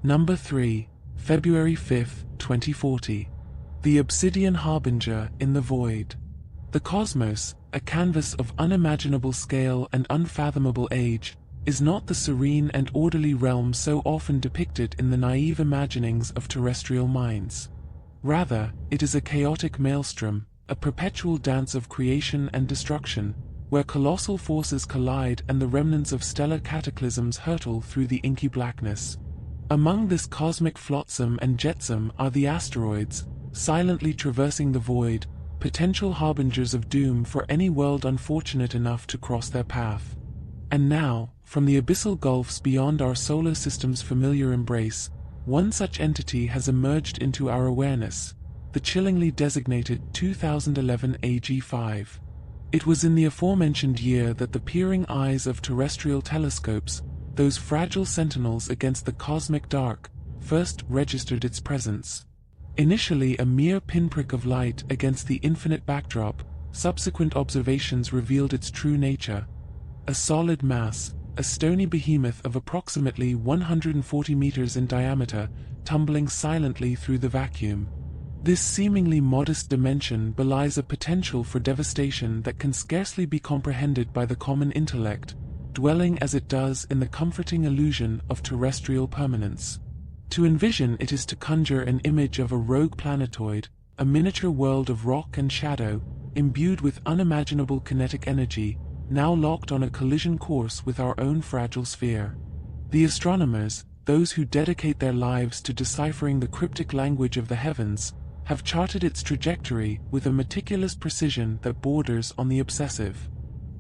Number 3. February 5, 2040. The Obsidian Harbinger in the Void. The cosmos, a canvas of unimaginable scale and unfathomable age, is not the serene and orderly realm so often depicted in the naive imaginings of terrestrial minds. Rather, it is a chaotic maelstrom, a perpetual dance of creation and destruction, where colossal forces collide and the remnants of stellar cataclysms hurtle through the inky blackness. Among this cosmic flotsam and jetsam are the asteroids, silently traversing the void, potential harbingers of doom for any world unfortunate enough to cross their path. And now, from the abyssal gulfs beyond our solar system's familiar embrace, one such entity has emerged into our awareness, the chillingly designated 2011 AG5. It was in the aforementioned year that the peering eyes of terrestrial telescopes, those fragile sentinels against the cosmic dark, first registered its presence. Initially a mere pinprick of light against the infinite backdrop, subsequent observations revealed its true nature. A solid mass, a stony behemoth of approximately 140 meters in diameter, tumbling silently through the vacuum. This seemingly modest dimension belies a potential for devastation that can scarcely be comprehended by the common intellect, dwelling as it does in the comforting illusion of terrestrial permanence. To envision it is to conjure an image of a rogue planetoid, a miniature world of rock and shadow, imbued with unimaginable kinetic energy, now locked on a collision course with our own fragile sphere. The astronomers, those who dedicate their lives to deciphering the cryptic language of the heavens, have charted its trajectory with a meticulous precision that borders on the obsessive.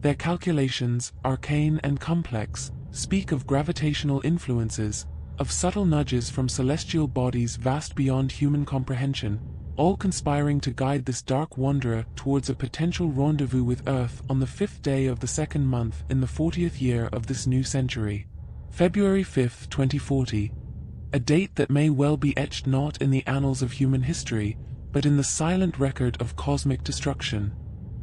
Their calculations, arcane and complex, speak of gravitational influences, of subtle nudges from celestial bodies vast beyond human comprehension, all conspiring to guide this dark wanderer towards a potential rendezvous with Earth on the 5th day of the 2nd month in the 40th year of this new century. February 5, 2040. A date that may well be etched not in the annals of human history, but in the silent record of cosmic destruction.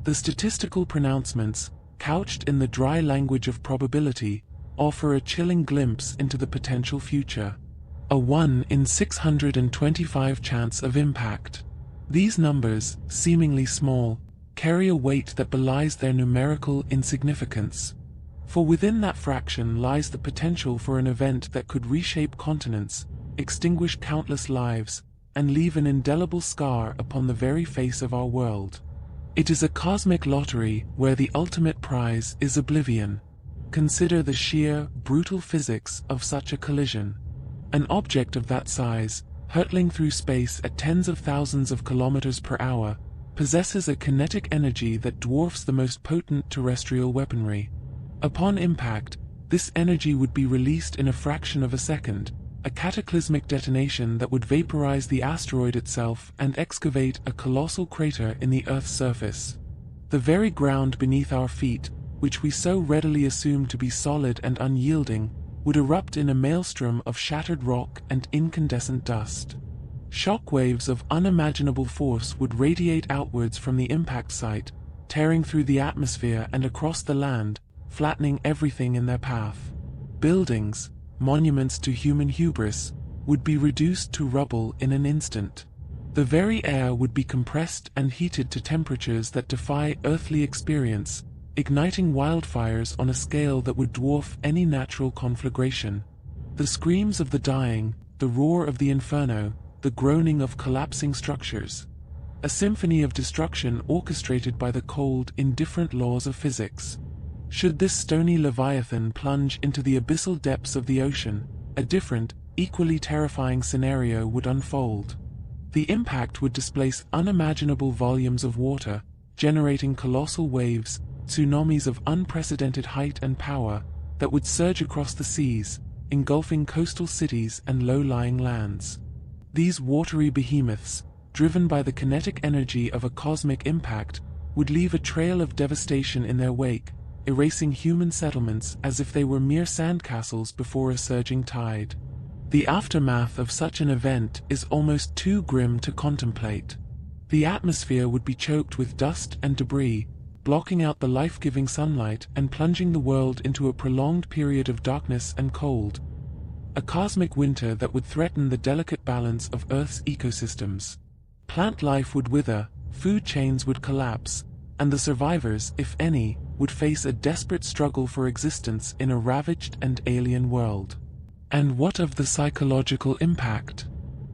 The statistical pronouncements, couched in the dry language of probability, offer a chilling glimpse into the potential future. A 1 in 625 chance of impact. These numbers, seemingly small, carry a weight that belies their numerical insignificance. For within that fraction lies the potential for an event that could reshape continents, extinguish countless lives, and leave an indelible scar upon the very face of our world. It is a cosmic lottery where the ultimate prize is oblivion. Consider the sheer, brutal physics of such a collision. An object of that size, hurtling through space at tens of thousands of kilometers per hour, possesses a kinetic energy that dwarfs the most potent terrestrial weaponry. Upon impact, this energy would be released in a fraction of a second, a cataclysmic detonation that would vaporize the asteroid itself and excavate a colossal crater in the Earth's surface. The very ground beneath our feet, which we so readily assume to be solid and unyielding, would erupt in a maelstrom of shattered rock and incandescent dust. Shockwaves of unimaginable force would radiate outwards from the impact site, tearing through the atmosphere and across the land, flattening everything in their path. Buildings, monuments to human hubris, would be reduced to rubble in an instant. The very air would be compressed and heated to temperatures that defy earthly experience, igniting wildfires on a scale that would dwarf any natural conflagration. The screams of the dying, the roar of the inferno, the groaning of collapsing structures. A symphony of destruction orchestrated by the cold, indifferent laws of physics. Should this stony leviathan plunge into the abyssal depths of the ocean, a different, equally terrifying scenario would unfold. The impact would displace unimaginable volumes of water, generating colossal waves, tsunamis of unprecedented height and power, that would surge across the seas, engulfing coastal cities and low-lying lands. These watery behemoths, driven by the kinetic energy of a cosmic impact, would leave a trail of devastation in their wake, erasing human settlements as if they were mere sandcastles before a surging tide. The aftermath of such an event is almost too grim to contemplate. The atmosphere would be choked with dust and debris, blocking out the life-giving sunlight and plunging the world into a prolonged period of darkness and cold. a cosmic winter that would threaten the delicate balance of Earth's ecosystems. Plant life would wither, food chains would collapse, and the survivors, if any, would face a desperate struggle for existence in a ravaged and alien world. And what of the psychological impact?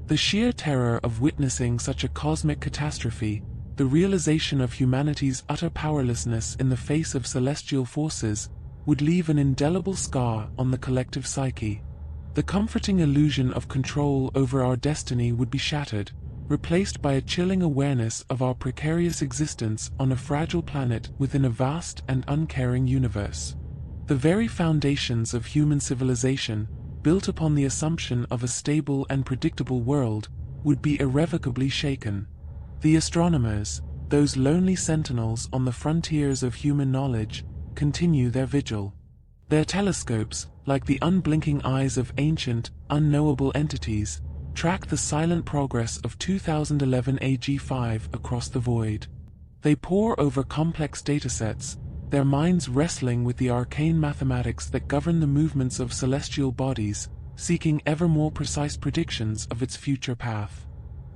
The sheer terror of witnessing such a cosmic catastrophe, the realization of humanity's utter powerlessness in the face of celestial forces, would leave an indelible scar on the collective psyche. The comforting illusion of control over our destiny would be shattered, replaced by a chilling awareness of our precarious existence on a fragile planet within a vast and uncaring universe. The very foundations of human civilization, built upon the assumption of a stable and predictable world, would be irrevocably shaken. The astronomers, those lonely sentinels on the frontiers of human knowledge, continue their vigil. Their telescopes, like the unblinking eyes of ancient, unknowable entities, track the silent progress of 2011 AG5 across the void. They pore over complex datasets, their minds wrestling with the arcane mathematics that govern the movements of celestial bodies, seeking ever more precise predictions of its future path.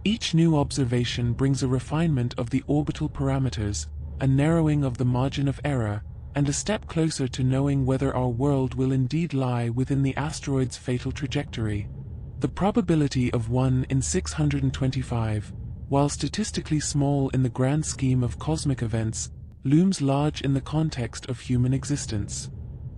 Each new observation brings a refinement of the orbital parameters, a narrowing of the margin of error, and a step closer to knowing whether our world will indeed lie within the asteroid's fatal trajectory. The probability of 1 in 625, while statistically small in the grand scheme of cosmic events, looms large in the context of human existence.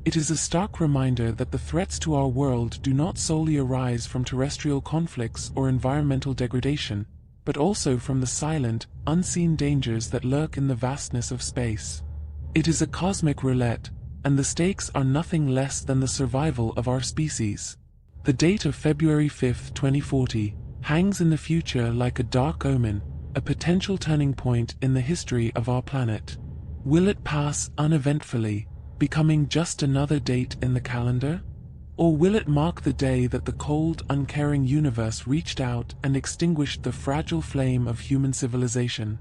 It is a stark reminder that the threats to our world do not solely arise from terrestrial conflicts or environmental degradation, but also from the silent, unseen dangers that lurk in the vastness of space. It is a cosmic roulette, and the stakes are nothing less than the survival of our species. The date of February 5, 2040, hangs in the future like a dark omen, a potential turning point in the history of our planet. Will it pass uneventfully, becoming just another date in the calendar? Or will it mark the day that the cold, uncaring universe reached out and extinguished the fragile flame of human civilization?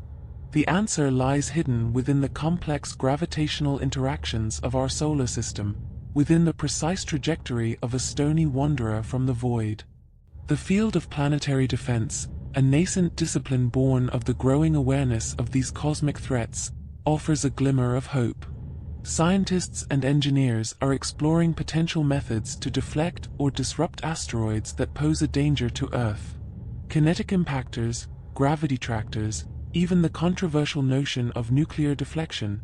The answer lies hidden within the complex gravitational interactions of our solar system, within the precise trajectory of a stony wanderer from the void. The field of planetary defense, a nascent discipline born of the growing awareness of these cosmic threats, offers a glimmer of hope. Scientists and engineers are exploring potential methods to deflect or disrupt asteroids that pose a danger to Earth. Kinetic impactors, gravity tractors, even the controversial notion of nuclear deflection.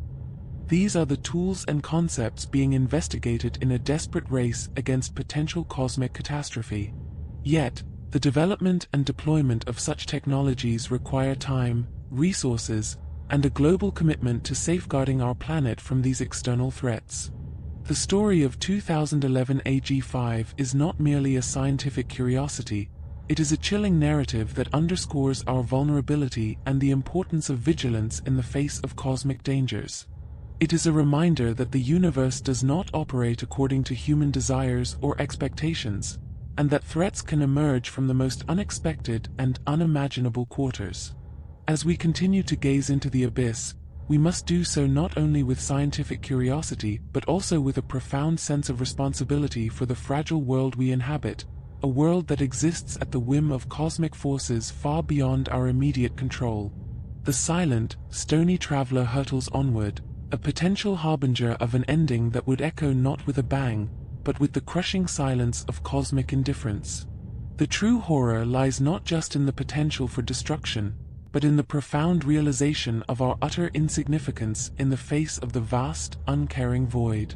These are the tools and concepts being investigated in a desperate race against potential cosmic catastrophe. Yet, the development and deployment of such technologies require time, resources, and a global commitment to safeguarding our planet from these external threats. The story of 2011 AG5 is not merely a scientific curiosity, it is a chilling narrative that underscores our vulnerability and the importance of vigilance in the face of cosmic dangers. It is a reminder that the universe does not operate according to human desires or expectations, and that threats can emerge from the most unexpected and unimaginable quarters. As we continue to gaze into the abyss, we must do so not only with scientific curiosity but also with a profound sense of responsibility for the fragile world we inhabit, a world that exists at the whim of cosmic forces far beyond our immediate control. The silent, stony traveler hurtles onward, a potential harbinger of an ending that would echo not with a bang, but with the crushing silence of cosmic indifference. The true horror lies not just in the potential for destruction, but in the profound realization of our utter insignificance in the face of the vast, uncaring void.